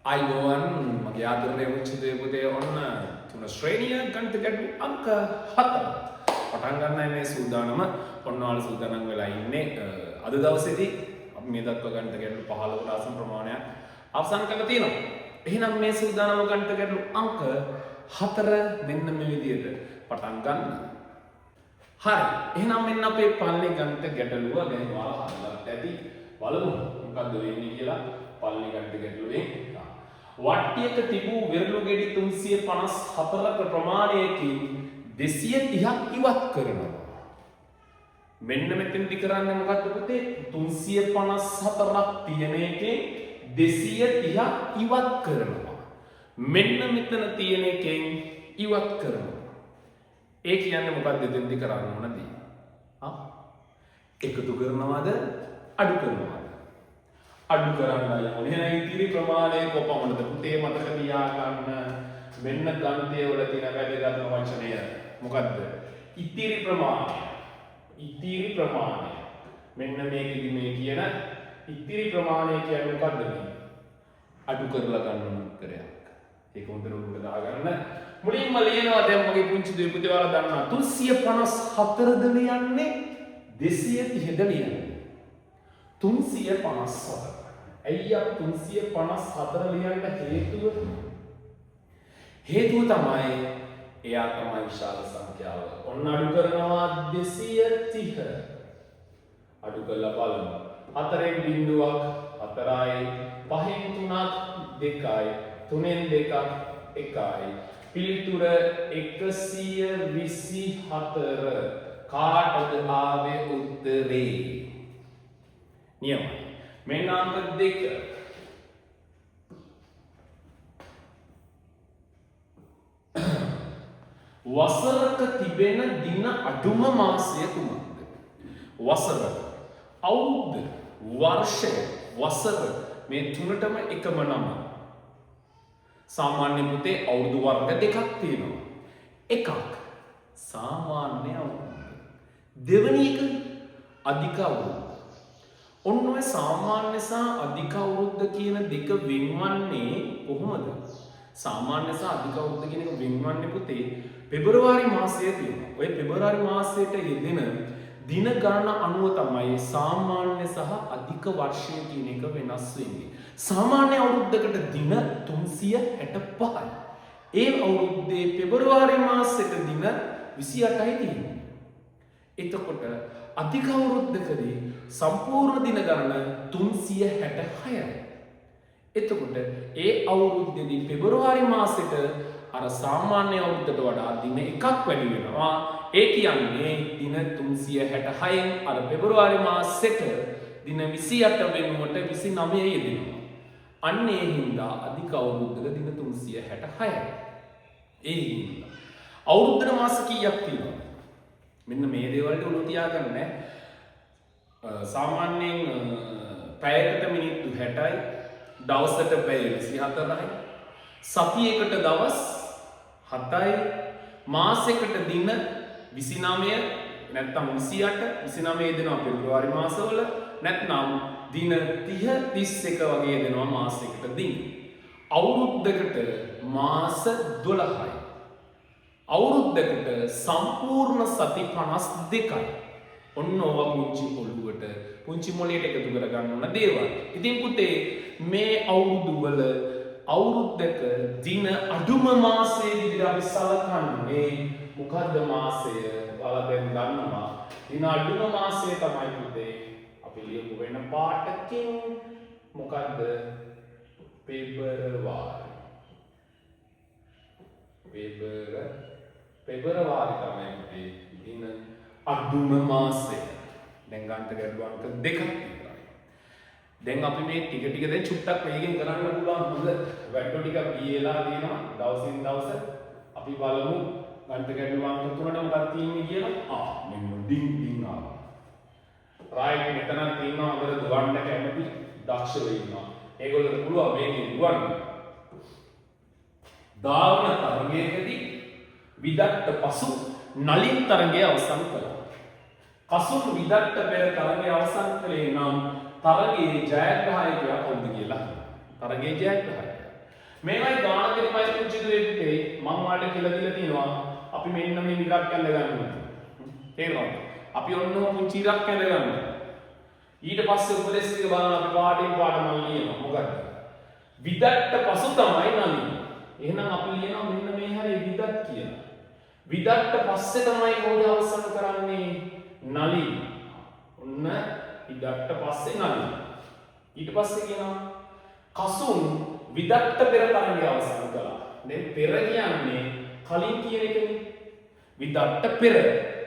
අයිබෝවන් මගේ ආදරණීය මුචිතේ පුතේ ඔන්න තුන ශ්‍රේණිය ගණිත ගැටළු අංක 7 පටන් ගන්නයි මේ සූදානම. ඔන්න ඔයාලා සූදානම් වෙලා ඉන්නේ අද දවසේදී අපි මේ දක්වා ගණිත ගැටළු 15කට ආසන්න ප්‍රමාණයක් අවසන් කරලා තියෙනවා. එහෙනම් මේ සූදානම ගණිත ගැටළු අංක 4 මෙන්න මේ විදිහට පටන් ගන්න. හරි. එහෙනම් මෙන්න අපේ පළවෙනි ගණිත ගැටලුව දැන් ඔයාලා හදලා ඇති. බලමු මොකද්ද වෙන්නේ කියලා පළවෙනි ගණිත ගැටලුවේ. වට්ටියක තිබූ විරලු ගෙඩි 354ක ප්‍රමාණයකින් 230ක් ඉවත් කරනවා. මෙන්න මෙතෙන්දි කරන්නේ මොකද්ද පුතේ? 354ක් තියෙන එකෙන් 230ක් ඉවත් කරනවා. මෙන්න මෙතන තියෙන එකෙන් ඉවත් කරනවා. ඒ කියන්නේ මොකද්ද එතෙන්දි කරන්න ඕනදී? එකතු කරනවද අඩු කරනවද? අඩු කරන්නයි ඕනේ. එහෙනම් ඉතිරි ප්‍රමාණය කොපමණද පුතේ මතක තියාගන්න. මෙන්න ගණිතය වල තියෙන වැදගත්ම වචනය මොකද්ද? ඉතිරි ප්‍රමාණය. ඉතිරි ප්‍රමාණය. මෙන්න මේකෙදි මේ කියන ඉතිරි ප්‍රමාණය කියන්නේ මොකද්ද මේ? අඩු කරලා ගන්න උත්තරයක්. ඒක හොඳට උඩ දාගන්න. මුලින්ම ලියනවා දැන් මගේ පුංචි දුවේ පුතේ ඔයාලා දන්නවා 354ද ලියන්නේ 230ද ලියන්නේ 354. ඇයි අපි 354 ලියන්න හේතුව තමයි එයා තමයි විශාල සංඛ්‍යාව. ඔන්න අඩු කරනවා 230. අඩු කරලා බලමු. 4න් බිඳුවක් 4යි 5න් 3ක් 2යි 3න් 2ක් 1යි. පිළිතුර 124. කාටද ආවේ උත්තරේ? නියමයි. මෙන්න අංක 2. වසරක තිබෙන දින අඩුම මාසය කුමක්ද? වසර, අවුරුද්ද, වර්ෂය, වසර මේ තුනටම එකම නම. සාමාන්‍ය පුතේ අවුරුදු වර්ග දෙකක් තියෙනවා. එකක් සාමාන්‍ය අවුරුද්ද. දෙවෙනි එක අධික අවුරුද්ද. ඔන්න ඔය සාමාන්‍ය සහ අධික අවුරුද්ද කියන දෙක වෙන්වන්නේ කොහොමද? සාමාන්‍ය සහ අධික අවුරුද්ද කියන එක වෙන්වන්නේ පුතේ පෙබරවාරි මාසයේ තියෙනවා. ඔය පෙබරවාරි මාසයට යෙදෙන දින ගණන අනුව තමයි සාමාන්‍ය සහ අධික වර්ෂය කියන එක වෙනස් වෙන්නේ. සාමාන්‍ය අවුරුද්දකට දින 365යි. ඒ අවුරුද්දේ පෙබරවාරි මාසෙට දින 28යි තියෙන්නේ. එතකොට අධික අවුරුද්දකදී සම්පූර්ණ දින ගණන 366යි. එතකොට ඒ අවුරුද්දේදී පෙබරවාරි මාසෙට අර සාමාන්‍ය අවුරුද්දට වඩා දින එකක් වැඩි වෙනවා. ඒ කියන්නේ දින 366න් අර පෙබරවාරි මාසෙට දින 28 වෙනුවට 29 යෙදෙනවා. අන්න ඒ හින්දා අධික අවුරුද්දක දින 366යි. ඒ හින්දා අවුරුද්දට මාස කීයක් තියෙනවද? මෙන්න මේ දේවල්ට උණු තියාගන්න. සාමාන්‍යයෙන් පැයකට මිනිත්තු 60යි, දවසට පැය 24යි, සතියකට දවස් 7යි, මාසෙකට දින 29 නැත්නම් 28 29 දෙනවා පෙබරවාරි මාසවල, නැත්නම් දින 30 31 වගේ දෙනවා මාසෙකට දින. අවුරුද්දකට මාස 12යි. අවුරුද්දකට සම්පූර්ණ සති 52යි. ඔන්න ඔවා පුංචි ඔළුවට පුංචි මොළයට එකතු කරගන්න ඕන දේවල්. ඉතින් පුතේ මේ අවුරුදු වල අවුරුද්දක දින අඩුම මාසයේ විදිහට අපි සලකන්නේ මොකද්ද මාසය? ඔයාලා දැන් දන්නවා. දින අඩුම මාසය තමයි පුතේ අපි ලියමු වෙන පාටකින් මොකද්ද? පෙබරවාරි. පෙබරවාරි තමයි පුතේ දින අඩුම මාසය. දැන් ගන්නට ගැටළු අංක 2ක් තියෙනවා. දැන් අපි මේ ටික ටික දැන් චුට්ටක් වේගෙන් කරන්න පුළුවන්. හොඳ වැඩ ටිකක් ගියලා තියෙනවා. දවසින් දවස අපි බලමු ගන්නට ගැටළු අංක 3ට මොකක්ද තියෙන්නේ කියලා. මෙන්න ඩිං ඩිං ආවා. රයිට් මෙතන තියෙනවා අපිට දුවන්න කැමති දක්ෂ වෙන්නවා. ඒගොල්ලෝ පුළුවන් මේකෙන් දුවන්න. දාවන තරගයකදී විදක්ට පසු නලින් තරගය අවසන් කළා. කසුන් විදක්ට පෙර තරගය අවසන් කළේ නම් තරගයේ ජයග්‍රාහකයා කවුද කියලා. තරගයේ ජයග්‍රාහකයා මේවයි ගාන දෙකමයි පුංචි දුවේ මම ඔයාලට කියලා දීලා තියෙනවා අපි මෙන්න මේ විරක් ඇඳ ගන්නවා. තේරෙනවද? අපි ඔන්න පුංචි විරක් ඇඳ ගන්නවා. ඊට පස්සේ උපදේශ ටික බලන අපි පාඩේට පාඩම ලියනවා. මොකක්ද? විදට්ට පසු තමයි නලිය. එහෙනම් අපි ලියනවා මෙන්න මේ හැරේ විදත් කියලා. විදට්ට පස්සේ තමයි කෝඩ අවසන් කරන්නේ නලිය. ඔන්න විදට්ට පස්සේ නලිය. ඊට පස්සේ කියනවා කසුන් විදට්ට පෙර තරගය අවසන් කළා. දැන් පෙර කියන්නේ කලින් කියන එකනේ. විදට්ට පෙර.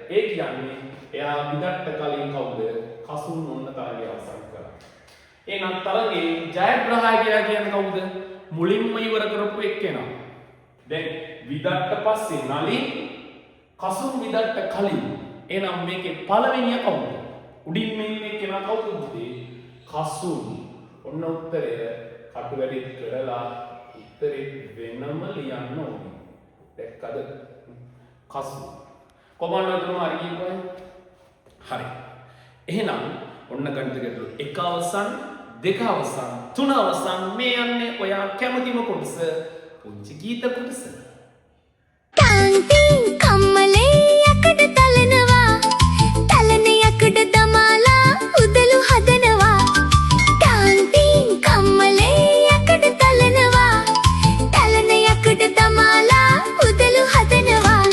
ඒ කියන්නේ එයා විදට්ට කලින් කවුද? කසුන් ඔන්න තරගය අවසන් කළා. එහෙනම් තරගේ ජයග්‍රහය කියලා කියන්නේ කවුද? මුලින්ම ඉවර කරපු එක්කෙනා. දැන් විදට්ට පස්සේ නලින් කසුන් විදට්ට කලින්. එහෙනම් මේකේ පළවෙනිය කවුද? උඩින් මේ කෙනා කවුද? කසුන්. ඔන්න උත්තරය කටු වැඩි කරලා උත්තරේ වෙනම ලියන්න ඕනේ. දැක්කද? කසුන්. කොහොමද උතුරම හරි කියපුවා? හරි. එහෙනම් ඔන්න ගණිත ගැටලු 1 අවසන් 2 අවසන් 3 අවසන් මේ යන්නේ ඔයා කැමතිම කොටස පුංචි ගීත කොටස. ටාන්ටින් කම්මලේ යකඩ තලනවා තලන යකඩ දමාලා උදළු හදනවා ටාන්ටින් කම්මලේ යකඩ තලනවා තලන යකඩ දමාලා උදළු හදනවා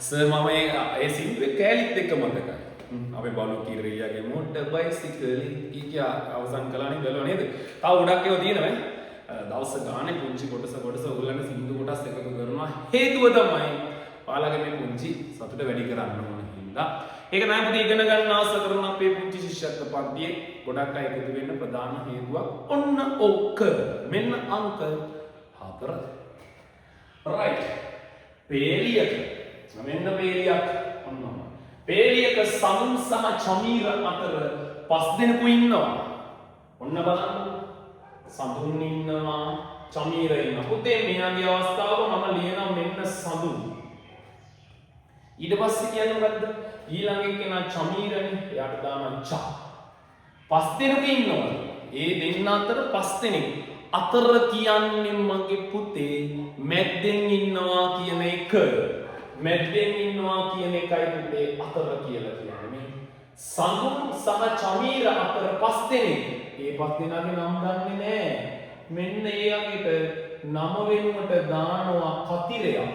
සර් මම ඒ සින්දුවේ කෑලිත් එක්ක මතකයි. අපේ බලු කිරියාගේ මොඩ බයිසිකලි කීකිය අවසන් කළානේ බැලුවා නේද? තව ගොඩක් ඒවා තියෙනවා නේ. දවස් ගානේ පුංචි කොටස ඔයගොල්ලන්ට සින්දු කොටස් එකතු කරනවා. හේතුව තමයි ඔයාලගේ මේ පුංචි සතුට වැඩි කරන්න ඕන හින්දා. ඒක නම් පුතේ ඉගෙන ගන්න ආස කරන අපේ පුංචි ශිෂ්‍යත්ව පන්තියේ ගොඩක් අය එකතු වෙන්න ප්‍රධාන හේතුවක් ඔන්න ඕක. මෙන්න අංක 4. right. පේලියක මෙන්න පේලියක් ඔන්න. පේලියක සමුන් සහ චමීර අතර 5 දෙනෙකු ඉන්නවා. ඔන්න බලන්න. සඳුන් ඉන්නවා, චමීර ඉන්නවා. පුතේ මෙයාගේ අවස්ථාව මම ලියනවා මෙන්න සඳුන්. ඊට පස්සේ කියන්නේ මොකද්ද? ඊළඟ එක්කෙනා චමීරනේ. එයාට දානවා ච. 5 දෙනෙකු ඉන්නවා. ඒ දෙන්න අතර 5 දෙනෙක්. අතර කියන්නේ මගේ පුතේ මැද්දෙන් ඉන්නවා කියන එක. මැද්දෙන් ඉන්නවා කියන එකයි පුතේ අතර කියලා කියන්නේ. සඳුන් සහ චමීර අතර 5 දෙනෙක්. ඒ 5 දෙනාගේ නම් දන්නේ නැහැ. මෙන්න ඒ අගට නම වෙනුවට දානවා කතිරයක්.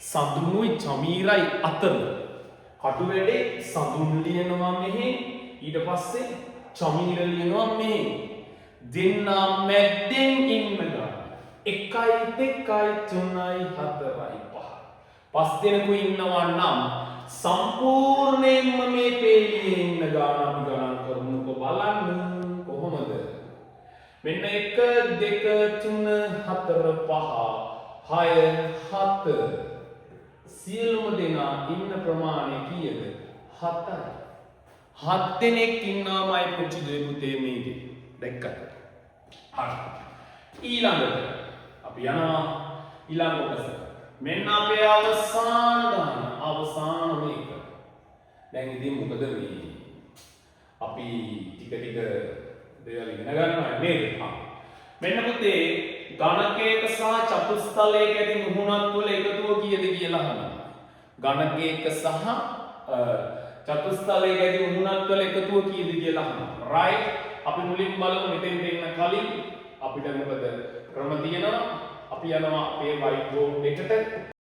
සඳුනුයි චමීරයි අතර. කටු වැඩේ සඳුන් ලියනවා මෙහි. ඊට පස්සේ චමීර ලියනවා මෙහි. දෙන්නා මැද්දෙන් ඉන්නවා. 1 2 3 4 5 දෙනෙකු ඉන්නවා නම් සම්පූර්ණයෙන්ම මේ පේලියේ ඉන්න ගාන අපි ගණන් කරමුකෝ බලන්න කොහොමද? මෙන්න 1 2 3 4 5 6 7 සියලුම දෙනා ඉන්න ප්‍රමාණය කීයද? 7යි. 7 දෙනෙක් ඉන්නවාමයි පුංචි දුවේ පුතේ මේකේ. දැක්කද? හරි. ඊළඟට අපි යනවා ඊළඟ කොටස. මෙන්න අපේ අවසාන දාන අවසාන මේක. දැන් ඉතින් මොකද මේ අපි ටික ටික දේවල් ඉගෙන ගන්නවා නේද? මෙන්න පුතේ ගණකයක සහ චතුස්තලයක ඇති මුහුණත් වල එකතුව කීයද කියලා අහනවා. ගණකයක සහ චතුස්තලයක ඇති මුහුණත් වල එකතුව කීයද කියලා අහනවා. right? අපි මුලින් බලමු මෙතෙන් දෙන්න කලින් අපිට මොකද ක්‍රම තියෙනවා. අපි යනවා අපේ white board එකට.